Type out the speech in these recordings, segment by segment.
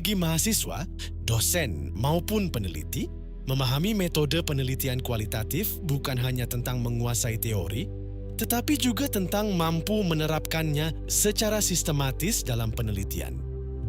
Bagi mahasiswa, dosen maupun peneliti, memahami metode penelitian kualitatif bukan hanya tentang menguasai teori, tetapi juga tentang mampu menerapkannya secara sistematis dalam penelitian.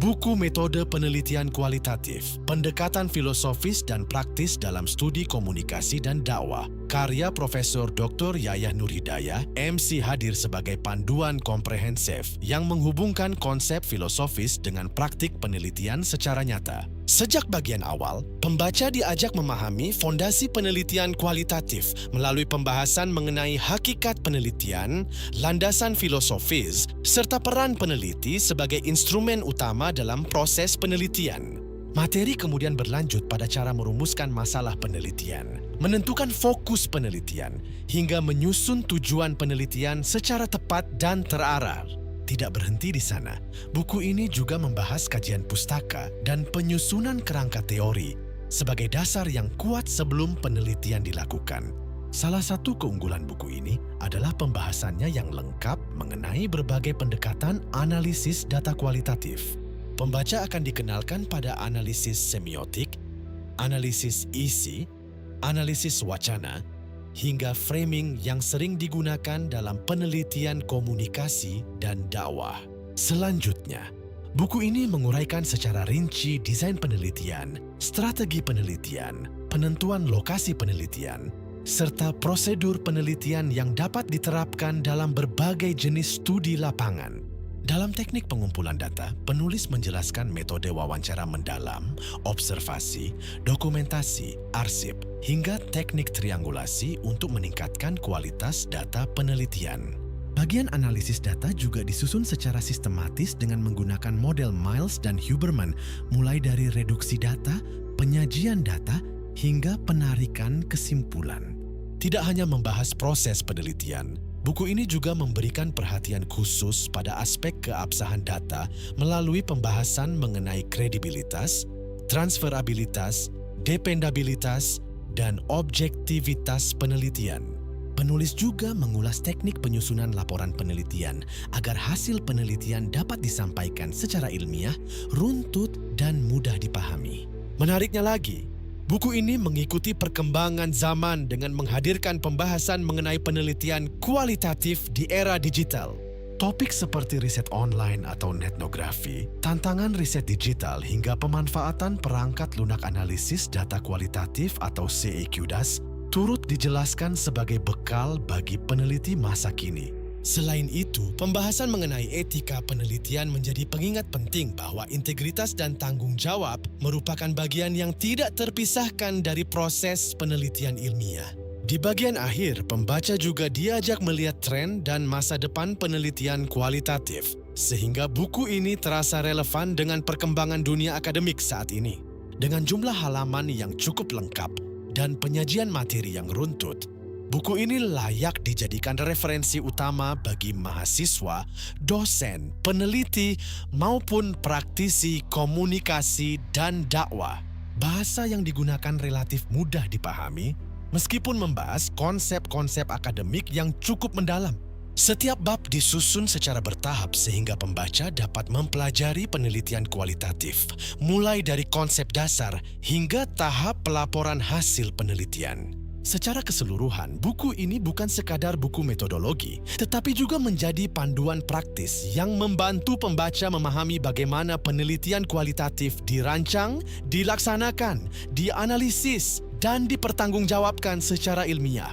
Buku Metode Penelitian Kualitatif, Pendekatan Filosofis dan Praktis dalam Studi Komunikasi dan Dakwah, karya Profesor Dr. Yayah Nur Hidayah, MC hadir sebagai panduan komprehensif yang menghubungkan konsep filosofis dengan praktik penelitian secara nyata. Sejak bagian awal, pembaca diajak memahami fondasi penelitian kualitatif melalui pembahasan mengenai hakikat penelitian, landasan filosofis, serta peran peneliti sebagai instrumen utama dalam proses penelitian. Materi kemudian berlanjut pada cara merumuskan masalah penelitian, menentukan fokus penelitian, hingga menyusun tujuan penelitian secara tepat dan terarah. Tidak berhenti di sana, buku ini juga membahas kajian pustaka dan penyusunan kerangka teori sebagai dasar yang kuat sebelum penelitian dilakukan. Salah satu keunggulan buku ini adalah pembahasannya yang lengkap mengenai berbagai pendekatan analisis data kualitatif. Pembaca akan dikenalkan pada analisis semiotik, analisis isi, analisis wacana, hingga framing yang sering digunakan dalam penelitian komunikasi dan dakwah. Selanjutnya, buku ini menguraikan secara rinci desain penelitian, strategi penelitian, penentuan lokasi penelitian, serta prosedur penelitian yang dapat diterapkan dalam berbagai jenis studi lapangan. Dalam teknik pengumpulan data, penulis menjelaskan metode wawancara mendalam, observasi, dokumentasi, arsip, hingga teknik triangulasi untuk meningkatkan kualitas data penelitian. Bagian analisis data juga disusun secara sistematis dengan menggunakan model Miles dan Huberman, mulai dari reduksi data, penyajian data, hingga penarikan kesimpulan. Tidak hanya membahas proses penelitian, buku ini juga memberikan perhatian khusus pada aspek keabsahan data melalui pembahasan mengenai kredibilitas, transferabilitas, dependabilitas, dan objektivitas penelitian. Penulis juga mengulas teknik penyusunan laporan penelitian agar hasil penelitian dapat disampaikan secara ilmiah, runtut, dan mudah dipahami. Menariknya lagi, buku ini mengikuti perkembangan zaman dengan menghadirkan pembahasan mengenai penelitian kualitatif di era digital. Topik seperti riset online atau etnografi, tantangan riset digital hingga pemanfaatan perangkat lunak analisis data kualitatif atau CEQDAS turut dijelaskan sebagai bekal bagi peneliti masa kini. Selain itu, pembahasan mengenai etika penelitian menjadi pengingat penting bahwa integritas dan tanggung jawab merupakan bagian yang tidak terpisahkan dari proses penelitian ilmiah. Di bagian akhir, pembaca juga diajak melihat tren dan masa depan penelitian kualitatif, sehingga buku ini terasa relevan dengan perkembangan dunia akademik saat ini. Dengan jumlah halaman yang cukup lengkap dan penyajian materi yang runtut, buku ini layak dijadikan referensi utama bagi mahasiswa, dosen, peneliti, maupun praktisi komunikasi dan dakwah. Bahasa yang digunakan relatif mudah dipahami, meskipun membahas konsep-konsep akademik yang cukup mendalam. Setiap bab disusun secara bertahap sehingga pembaca dapat mempelajari penelitian kualitatif, mulai dari konsep dasar hingga tahap pelaporan hasil penelitian. Secara keseluruhan, buku ini bukan sekadar buku metodologi, tetapi juga menjadi panduan praktis yang membantu pembaca memahami bagaimana penelitian kualitatif dirancang, dilaksanakan, dianalisis, dan dipertanggungjawabkan secara ilmiah.